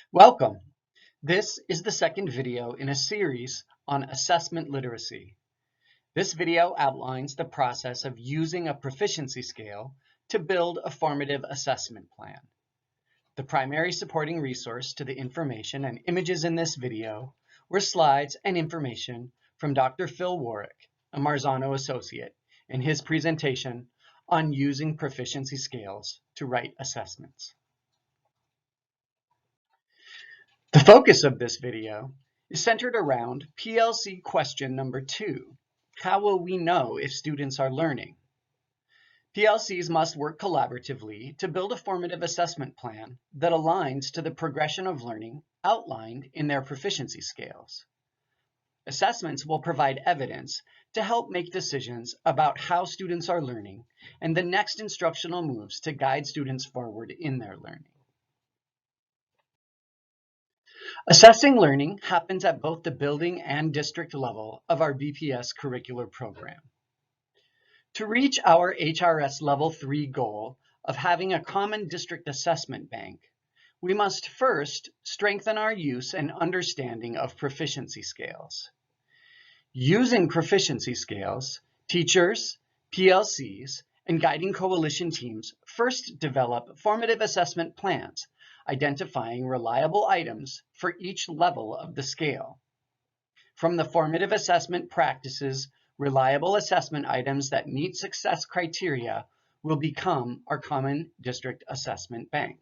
Welcome! This is the second video in a series on assessment literacy. This video outlines the process of using a proficiency scale to build a formative assessment plan. The primary supporting resource to the information and images in this video were slides and information from Dr. Phil Warwick, a Marzano associate, in his presentation on using proficiency scales to write assessments. The focus of this video is centered around PLC question number 2. How will we know if students are learning? PLCs must work collaboratively to build a formative assessment plan that aligns to the progression of learning outlined in their proficiency scales. Assessments will provide evidence to help make decisions about how students are learning and the next instructional moves to guide students forward in their learning. Assessing learning happens at both the building and district level of our BPS curricular program. To reach our HRS Level 3 goal of having a common district assessment bank, we must first strengthen our use and understanding of proficiency scales. Using proficiency scales, teachers, PLCs, and guiding coalition teams first develop formative assessment plans, identifying reliable items for each level of the scale. From the formative assessment practices, reliable assessment items that meet success criteria will become our common district assessment bank.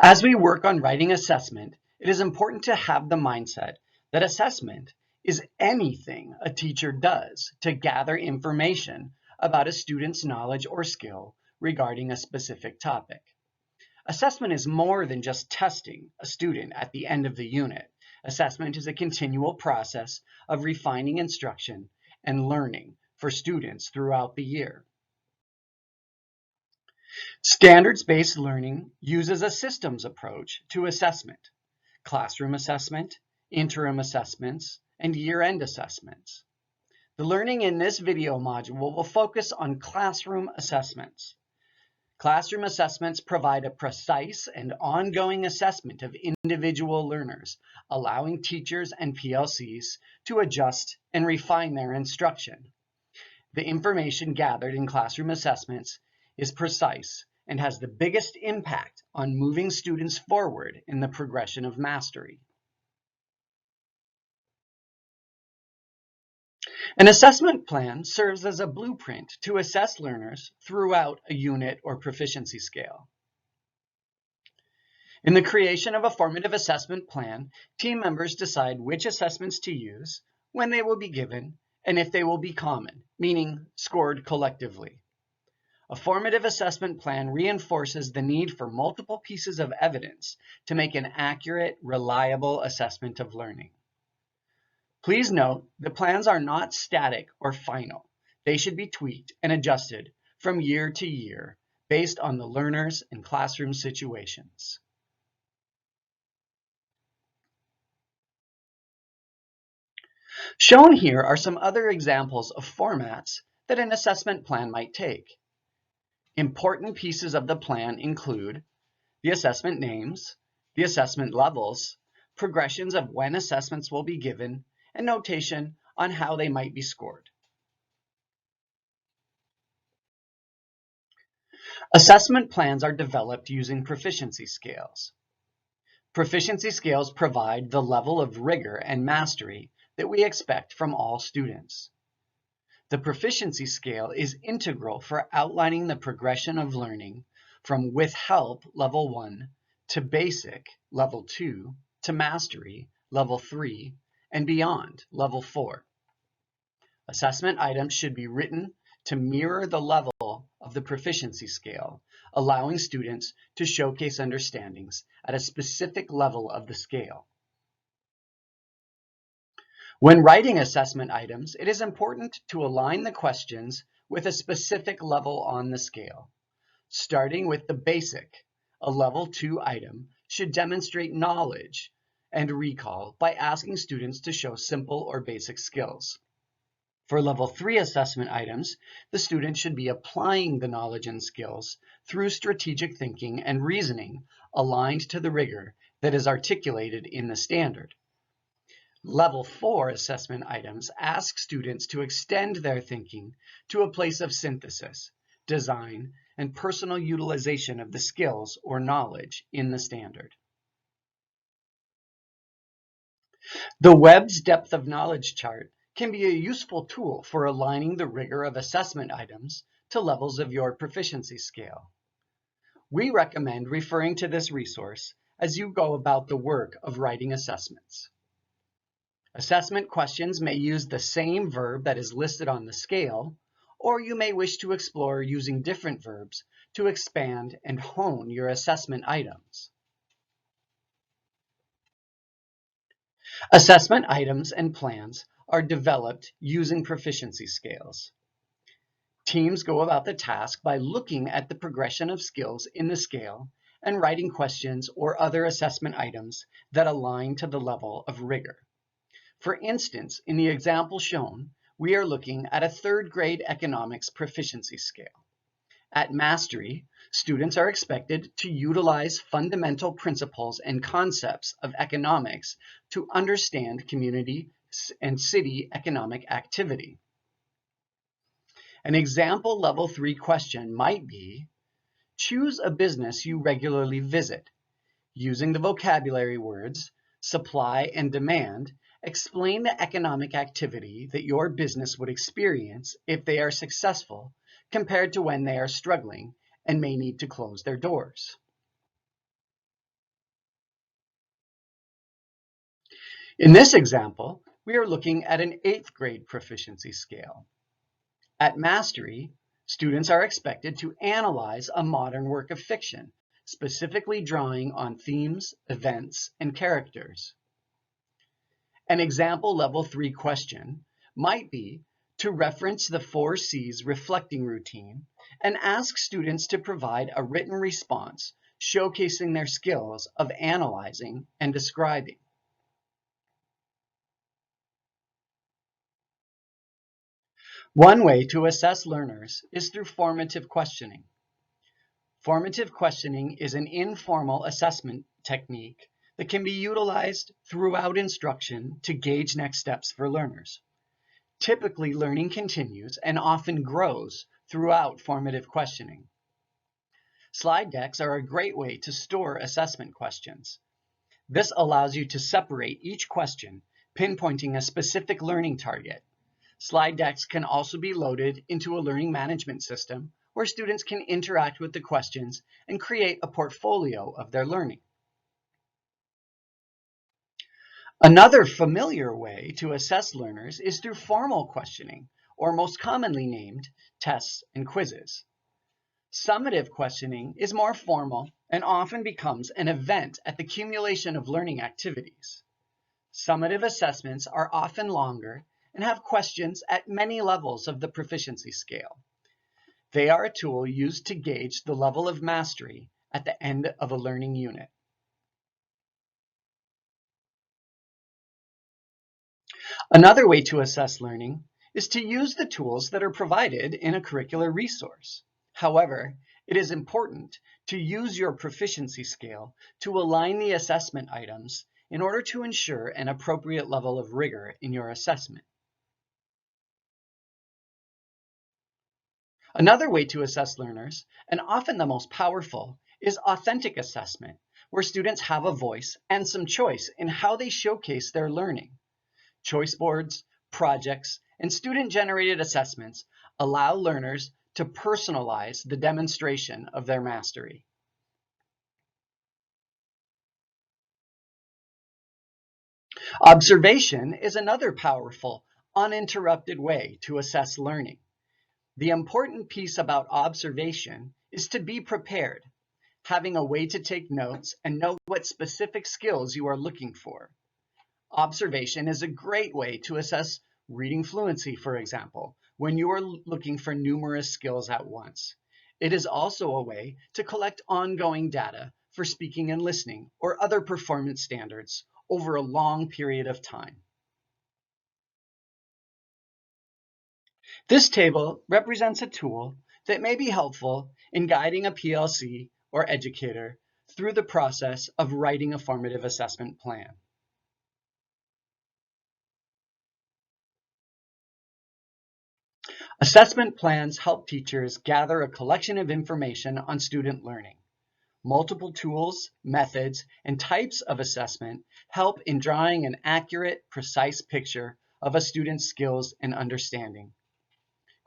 As we work on writing assessment, it is important to have the mindset that assessment is anything a teacher does to gather information about a student's knowledge or skill regarding a specific topic. Assessment is more than just testing a student at the end of the unit. Assessment is a continual process of refining instruction and learning for students throughout the year. Standards-based learning uses a systems approach to assessment: classroom assessment, interim assessments, and year-end assessments. The learning in this video module will focus on classroom assessments. Classroom assessments provide a precise and ongoing assessment of individual learners, allowing teachers and PLCs to adjust and refine their instruction. The information gathered in classroom assessments is precise and has the biggest impact on moving students forward in the progression of mastery. An assessment plan serves as a blueprint to assess learners throughout a unit or proficiency scale. In the creation of a formative assessment plan, team members decide which assessments to use, when they will be given, and if they will be common, meaning scored collectively. A formative assessment plan reinforces the need for multiple pieces of evidence to make an accurate, reliable assessment of learning. Please note that plans are not static or final. They should be tweaked and adjusted from year to year based on the learners and classroom situations. Shown here are some other examples of formats that an assessment plan might take. Important pieces of the plan include the assessment names, the assessment levels, progressions of when assessments will be given, and notation on how they might be scored. Assessment plans are developed using proficiency scales. Proficiency scales provide the level of rigor and mastery that we expect from all students. The proficiency scale is integral for outlining the progression of learning from with help level 1 to basic level 2 to mastery level 3 and beyond level 4. Assessment items should be written to mirror the level of the proficiency scale, allowing students to showcase understandings at a specific level of the scale. When writing assessment items, it is important to align the questions with a specific level on the scale. Starting with the basic, a level 2 item should demonstrate knowledge and recall by asking students to show simple or basic skills. For level 3 assessment items, the student should be applying the knowledge and skills through strategic thinking and reasoning aligned to the rigor that is articulated in the standard. Level 4 assessment items ask students to extend their thinking to a place of synthesis, design, and personal utilization of the skills or knowledge in the standard. The Webb's Depth of Knowledge chart can be a useful tool for aligning the rigor of assessment items to levels of your proficiency scale. We recommend referring to this resource as you go about the work of writing assessments. Assessment questions may use the same verb that is listed on the scale, or you may wish to explore using different verbs to expand and hone your assessment items. Assessment items and plans are developed using proficiency scales. Teams go about the task by looking at the progression of skills in the scale and writing questions or other assessment items that align to the level of rigor. For instance, in the example shown, we are looking at a third grade economics proficiency scale. At Mastery, students are expected to utilize fundamental principles and concepts of economics to understand community and city economic activity. An example level 3 question might be, choose a business you regularly visit. Using the vocabulary words, supply and demand, explain the economic activity that your business would experience if they are successful compared to when they are struggling and may need to close their doors. In this example, we are looking at an 8th grade proficiency scale. At Mastery, students are expected to analyze a modern work of fiction, specifically drawing on themes, events, and characters. An example level 3 question might be to reference the 4 C's reflecting routine and ask students to provide a written response showcasing their skills of analyzing and describing. One way to assess learners is through formative questioning. Formative questioning is an informal assessment technique that can be utilized throughout instruction to gauge next steps for learners. Typically, learning continues and often grows throughout formative questioning. Slide decks are a great way to store assessment questions. This allows you to separate each question, pinpointing a specific learning target. Slide decks can also be loaded into a learning management system where students can interact with the questions and create a portfolio of their learning. Another familiar way to assess learners is through formal questioning, or most commonly named tests and quizzes. Summative questioning is more formal and often becomes an event at the accumulation of learning activities. Summative assessments are often longer and have questions at many levels of the proficiency scale. They are a tool used to gauge the level of mastery at the end of a learning unit. Another way to assess learning is to use the tools that are provided in a curricular resource. However, it is important to use your proficiency scale to align the assessment items in order to ensure an appropriate level of rigor in your assessment. Another way to assess learners, and often the most powerful, is authentic assessment, where students have a voice and some choice in how they showcase their learning. Choice boards, projects, and student-generated assessments allow learners to personalize the demonstration of their mastery. Observation is another powerful, uninterrupted way to assess learning. The important piece about observation is to be prepared, having a way to take notes and know what specific skills you are looking for. Observation is a great way to assess reading fluency, for example, when you are looking for numerous skills at once. It is also a way to collect ongoing data for speaking and listening or other performance standards over a long period of time. This table represents a tool that may be helpful in guiding a PLC or educator through the process of writing a formative assessment plan. Assessment plans help teachers gather a collection of information on student learning. Multiple tools, methods, and types of assessment help in drawing an accurate, precise picture of a student's skills and understanding.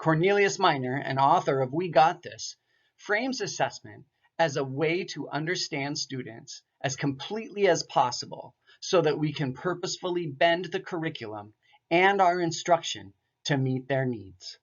Cornelius Minor, an author of We Got This, frames assessment as a way to understand students as completely as possible so that we can purposefully bend the curriculum and our instruction to meet their needs.